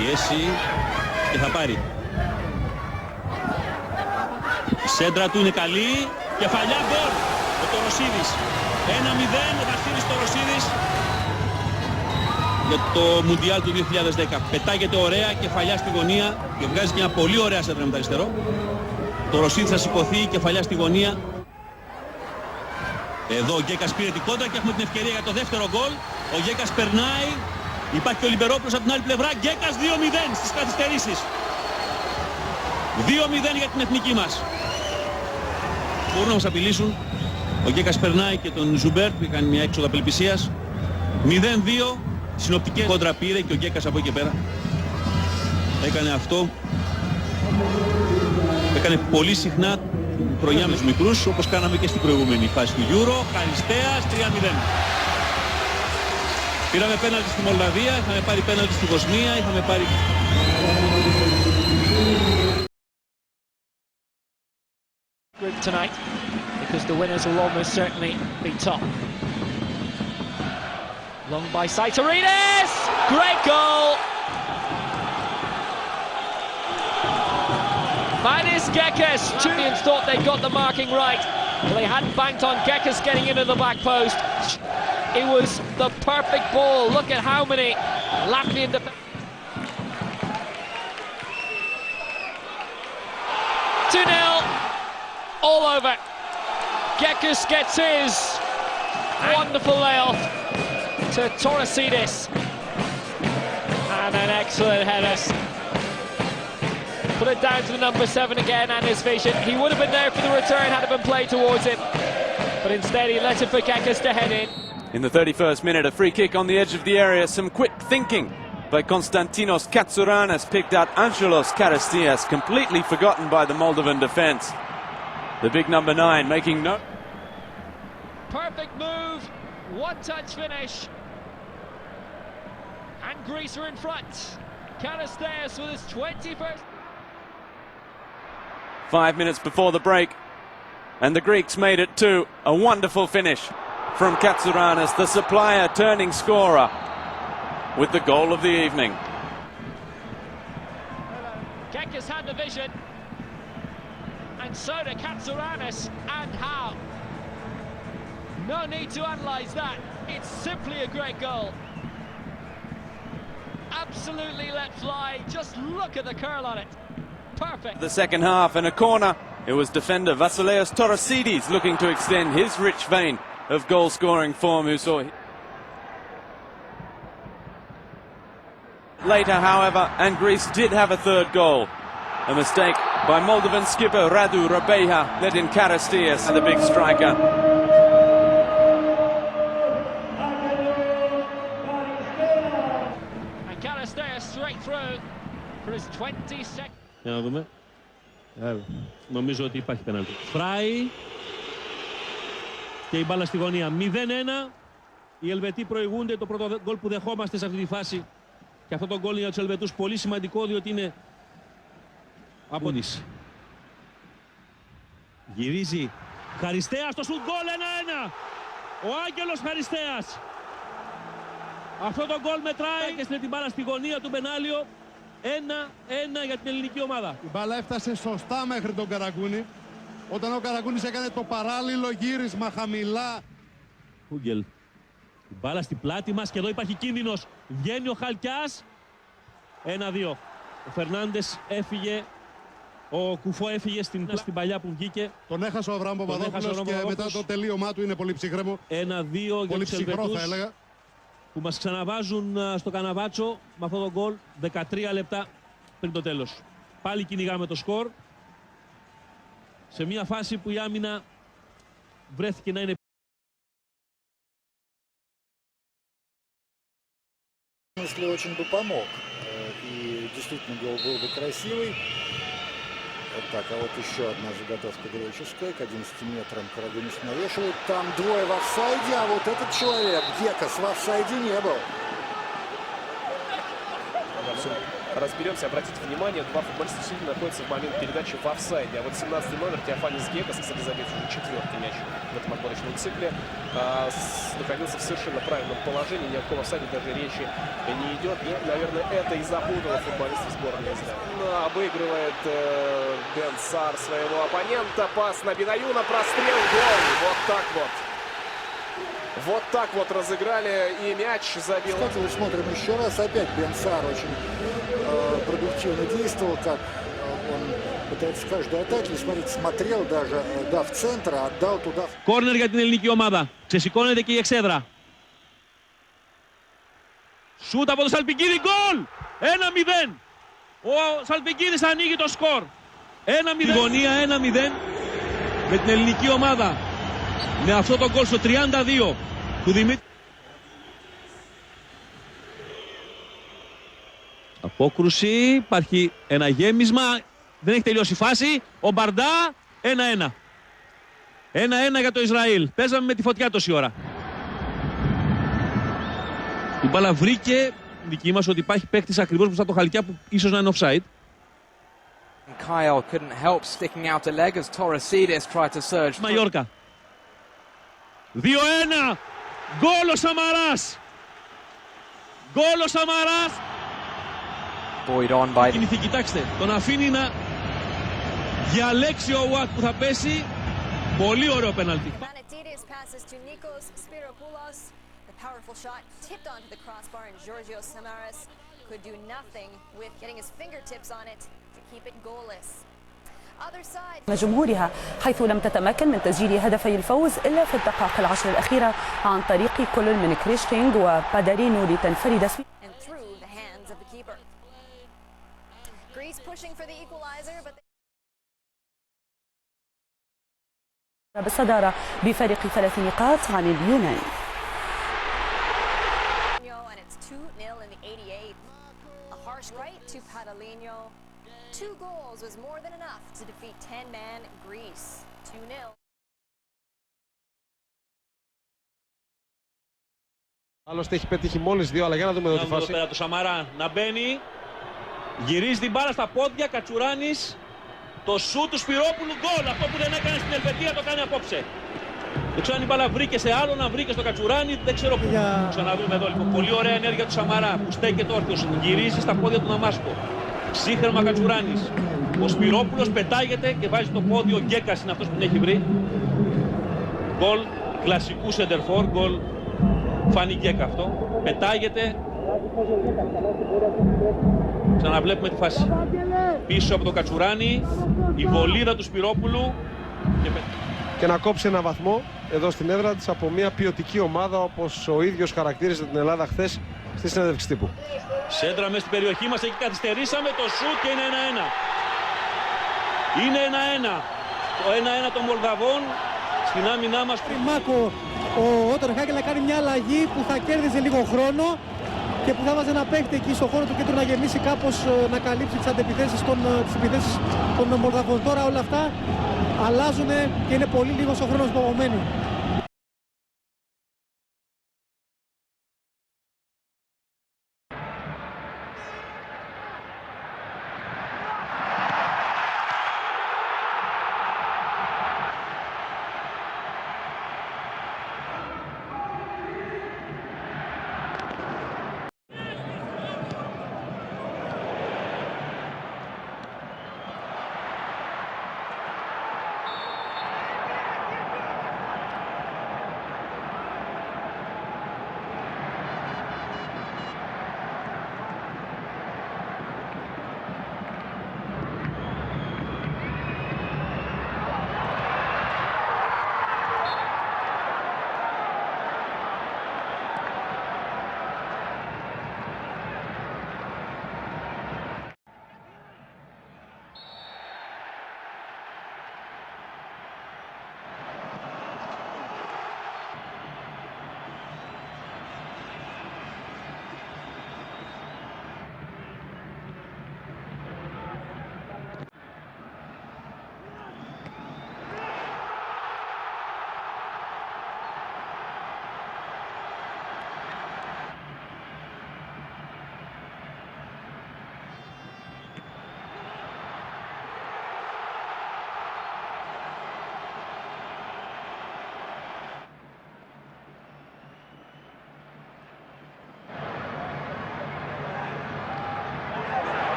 πιέσει και θα πάρει. Η σέντρα του είναι καλή. Κεφαλιά γκολ. Ο Τοροσίδης. 1-0 ο Βασίλης Τοροσίδης για το Μουντιάλ του 2010. Πετάγεται ωραία, κεφαλιά στη γωνία και βγάζει και μια πολύ ωραία σέντρα με το αριστερό. Το Τοροσίδης θα σηκωθεί, κεφαλιά στη γωνία. Εδώ ο Γκέκας πήρε την κόντρα και έχουμε την ευκαιρία για το δεύτερο γκολ. Ο Γκέκας περνάει. Υπάρχει και ο Λιμπερόπουλος από την άλλη πλευρά. Γκέκας 2-0 στις καθυστερήσεις. 2-0 για την εθνική μας. Μπορούν να μας απειλήσουν. Ο Γκέκας περνάει και τον Ζουμπέρ που κάνει μια έξοδο απελπισίας. 0-2. Συνοπτικές κόντρα πήρε και ο Γκέκας από εκεί και πέρα έκανε αυτό. Έκανε πολύ συχνά χρονιά με τους μικρούς, όπως κάναμε και στην προηγούμενη φάση του Euro. Χαριστέας 3-0. Πήραμε πέναλτι στη Μολδαβία, είχαμε πάρει πέναλτι στη Βοσνία, είχαμε πάρει... Tonight, because the winners will almost certainly be top. Long by Saitarides! Great goal! Manis Gekas. Champions thought they got the marking right, but they hadn't banked on Gekas getting into the back post. It was the perfect ball. Look at how many Latvian defenders. 2-0, all over. Gekas gets his wonderful layoff to Torosidis, and an excellent header. Put it down to the number 7 again and his vision. He would have been there for the return had it been played towards him, but instead he let it for Gekas to head in. In the 31st minute, a free kick on the edge of the area. Some quick thinking by Konstantinos Katsouranas picked out Angelos Karastias, completely forgotten by the Moldovan defence. The big number 9 making no... Perfect move, one-touch finish. And Greece are in front. Karastias with his 21st... 5 minutes before the break, and the Greeks made it 2. A wonderful finish from Katsouranas, the supplier turning scorer, with the goal of the evening. Gekas had the vision, and so did Katsouranas, and how? No need to analyse that, it's simply a great goal. Absolutely let fly, just look at the curl on it. Perfect. The second half, and a corner. It was defender Vasileios Torosidis looking to extend his rich vein of goal-scoring form, who saw... Later, however, and Greece did have a third goal. A mistake by Moldovan skipper Radu Rabeja let in Karastias, the big striker. And Karastias straight through for his 22nd. Για να δούμε. Νομίζω ότι υπάρχει πέναλτι. Φράι και η μπάλα στη γωνία. 0-1. Οι Ελβετοί προηγούνται. Το πρώτο γκολ που δεχόμαστε σε αυτή τη φάση. Και αυτό το γκολ για τους Ελβετούς πολύ σημαντικό, διότι είναι απόδειξη. Γυρίζει Χαριστέας στο σουτ, γκολ 1-1. Ο Άγγελος Χαριστέας. Αυτό το γκολ μετράει και στείλε την μπάλα στη γωνία του Μπενάλιο. 1-1 για την ελληνική ομάδα. Η μπάλα έφτασε σωστά μέχρι τον Καραγκούνη. Όταν ο Καραγκούνης έκανε το παράλληλο γύρισμα χαμηλά. Χούγκελ. Η μπάλα στην πλάτη μας και εδώ υπάρχει κίνδυνος. Βγαίνει ο Χαλκιάς. 1-2. Ο Φερνάντες έφυγε. Ο Κουφό έφυγε στην παλιά που βγήκε. Τον έχασε ο Αβραάμ Παπαδόπουλος και μετά το τελείωμά του είναι πολύ ψυχρέμο. 1-2 για τους Ελβετούς, θα έλεγα, που μας ξαναβάζουν στο καναβάτσο με αυτό το γκολ 13 λεπτά πριν το τέλος. Πάλι κυνηγάμε το σκορ σε μια φάση που η άμυνα βρέθηκε να είναι Если очень бы помог, и действительно гол был бы красивый. Вот так, а вот еще одна заготовка греческая, к 11 метрам Карагунис навешивает. Там двое в офсайде, а вот этот человек, Гекас, в офсайде не был. разберемся. Обратите внимание, два футболиста действительно находятся в момент передачи в офсайде. А вот 17-й номер Теофанис Гекас, кстати, забил уже 4-й мяч в этом отборочном цикле, находился в совершенно правильном положении. Ни о каком офсайде даже речи не идет. И, наверное, это и запутало футболистов сборной Израиля. Обыгрывает Бен Сар своего оппонента. Пас на Бенаюна, прострел, гол. Вот так вот. Вот так вот разыграли, и мяч забил. Кстати, вот смотрим еще раз. Опять Бен Сар очень продуктивно действовал, как он пытается в каждой атаке. Смотрите, смотрел даже, да, в центр, а отдал туда. Κόρνερ για την ελληνική ομάδα. Ξεσηκώνεται και η εξέδρα. Σούτ από το Σαλπικίδη, γκολ! 1-0. Ο Σαλπικίδης ανοίγει το σκορ. 1-0. Γωνία 1-0 με την ελληνική ομάδα. Με αυτό το γκολ στο 32 του Δημήτρη. Απόκρουση, υπάρχει ένα γέμισμα, δεν έχει τελειώσει η φάση. Ο Μπαρντά, 1-1. 1-1 για το Ισραήλ. Παίζαμε με τη φωτιά τόση ώρα. Η μπάλα βρήκε δική μας ότι υπάρχει παίκτης ακριβώς μπροστά το Χαλκιά που ίσως να είναι offside. Kyle couldn't help sticking out a leg as Torresidis tried to surge. Μαγιόρκα. 2-1. Γκολ ο Σαμαράς. Γκολ ο Σαμαράς. Buoyed on by. Κινηθεί, κοιτάξτε, τον αφήνει να διαλέξει ο Ουάτ που θα πέσει. Πολύ ωραίο πέναλτι. Manatidis passes to Nikos Spiropoulos. The powerful shot tipped onto the crossbar and Georgios Samaras could do nothing with getting his fingertips on it to keep it goalless. Other side. جمهورها حيث لم تتمكن من تسجيل هدفي الفوز إلا في الدقائق العشر الأخيرة عن طريق كل من كريشتينغ وبادارينو لتنفرد And through the hands of the keeper. Greece pushing for the equalizer, but بالصدارة بفارق 3 نقاط عن اليونان. and it's 2-0 in the 88th. A harsh right to Padalino. 2 goals was more than enough to defeat 10-man Greece. 2-0. Άλλωστε έχει πετύχει μόλις 2, αλλά για να δούμε εδώ τη φάση. Πέρα το Σαμαρά να μπαίνει, γυρίζει την μπάλα στα πόδια, Κατσουράνης, το σούτ του Σπυρόπουλου, γκολ! Αυτό που δεν έκανε στην Ελβετία το κάνει απόψε. Δεν ξέρω αν η μπάλα βρήκε σε άλλο, να βρήκε στο Κατσουράνη, δεν ξέρω πού. Ξαναδούμε εδώ λοιπόν. Πολύ ωραία ενέργεια του Σαμαρά που στέκεται όρθιος, γυρίζει στα πόδια του Ναμάσκο. Ψύχρεμα Κατσουράνης. Ο Σπυρόπουλος πετάγεται και βάζει το πόδι, ο Γκέκας είναι αυτός που την έχει βρει. Γκολ κλασικού σεντερφόρ, γκολ Φάνη Γκέκα αυτό. Πετάγεται. Ξαναβλέπουμε τη φάση. Πίσω από το Κατσουράνη, η βολίδα του Σπυρόπουλου. Και να κόψει ένα βαθμό εδώ στην έδρα της από μια ποιοτική ομάδα, όπως ο ίδιος χαρακτήριζε την Ελλάδα χθες στη συνέντευξη τύπου. Σέντρα μέσα στην περιοχή μας, εκεί καθυστερήσαμε το σουτ και είναι 1-1. Είναι 1-1. Το 1-1 των Μολδαβών στην άμυνά μας. Μάκο, ο Ότερ Χάγκελ να κάνει μια αλλαγή που θα κέρδιζε λίγο χρόνο και που θα βάζει ένα παίχτη εκεί στο χώρο του κέντρου να γεμίσει κάπως, να καλύψει τις επιθέσεις των Μολδαβών. Τώρα όλα αυτά αλλάζουν και είναι πολύ λίγος ο χρόνος που απομένει.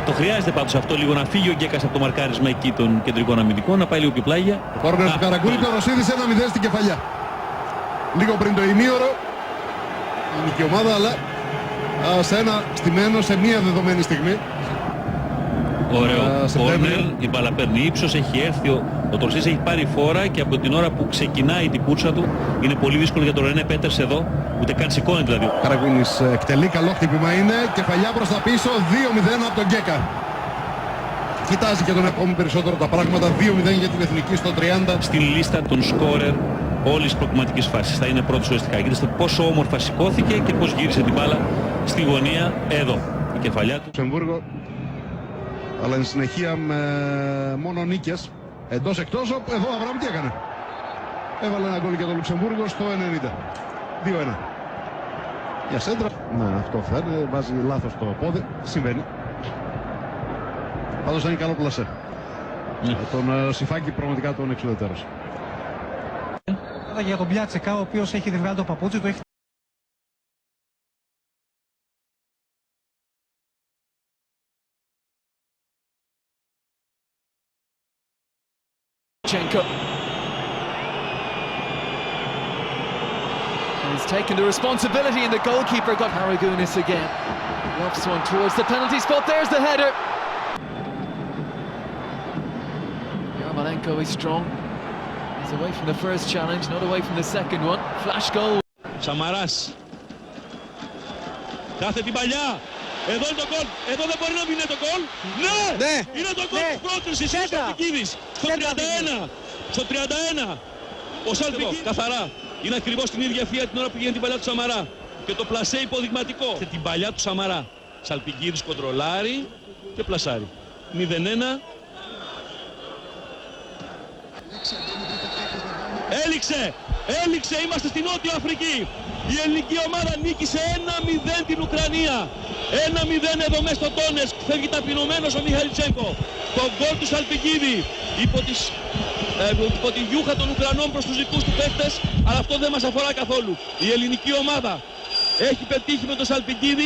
Το χρειάζεται πάντως αυτό λίγο, να φύγει ο Γκέκας από το μαρκάρισμα εκεί των κεντρικών αμυντικών, να πάει λίγο πιο πλάγια. Κόρνερ του Καραγκούνη, το Ρωσίδης 1-0 στην Κεφαλιά. Λίγο πριν το ημίωρο, είναι και η ομάδα, αλλά σε ένα στημένο σε μία δεδομένη στιγμή. Ωραίο κόρνερ, η μπάλα παίρνει ύψος, έχει έρθει ο Τορσής, έχει πάρει φόρα και από την ώρα που ξεκινάει την πούρσα του είναι πολύ δύσκολο για τον Ρενέ Πέτερς εδώ, ούτε καν σηκώνει δηλαδή. Καραγκούνης εκτελεί, καλό χτύπημα είναι, Κεφαλιά προς τα πίσω, 2-0 από τον Γκέκα. Κοιτάζει και τον ακόμη περισσότερο τα πράγματα, 2-0 για την Εθνική στο 30. Στην λίστα των σκόρερ όλης της προκριματικής φάσης θα είναι πρώτος ουσιαστικά. Κοιτάξτε πόσο όμορφα σηκώθηκε και πώς γύρισε την μπάλα στη γωνία εδώ. Η κεφαλιά του. Λουξεμβούργο, αλλά εν συνεχεία με μόνο νίκες. Εντός εκτός, εδώ ο Αβραάμ τι έκανε. Έβαλε ένα γκολ για το Λουξεμβούργο στο 90. 2-1. Για σέντρα. Ναι, αυτό φέρνει, βάζει λάθος το πόδι. Συμβαίνει. Πάντως θα είναι καλό πλασέ. Τον Σιφάκη πραγματικά τον εξουδετερός. Για τον Πιάτσεκα, ο οποίος έχει βγάλει το παπούτσι του. Έχει... He's taken the responsibility and the goalkeeper got Karagounis again. Lofts one towards the penalty spot, there's the header. Yarmolenko is strong. He's away from the first challenge, not away from the second one. Flash goal. Σαμαράς. Κάθε την παλιά. Εδώ είναι το γκολ. Εδώ δεν μπορεί να μην είναι το γκολ. Ναι! Είναι το γκολ της πρόκρισης. Είναι ο Σαλπικίδης. Στο 31. Στο 31. Ο Σαλπικίδης καθαρά. Είναι ακριβώς την ίδια ευθεία την ώρα που γίνεται την παλιά του Σαμαρά. Και το πλασέ υποδειγματικό. Και την παλιά του Σαμαρά. Σαλπικίδης κοντρολάρει και πλασάρει. 0-1. Έληξε, είμαστε στην Νότια Αφρική. Η ελληνική ομάδα νίκησε 1-0 την Ουκρανία. 1-0 εδώ μέσα στο Τόνεσκ. Φεύγει ταπεινωμένος ο Μιχαλιτσέγκο. Το γκολ του Σαλπικίδη υπό τη γιούχα των Ουκρανών προς τους δικούς του παίκτες. Αλλά αυτό δεν μας αφορά καθόλου. Η ελληνική ομάδα έχει πετύχει με τον Σαλπικίδη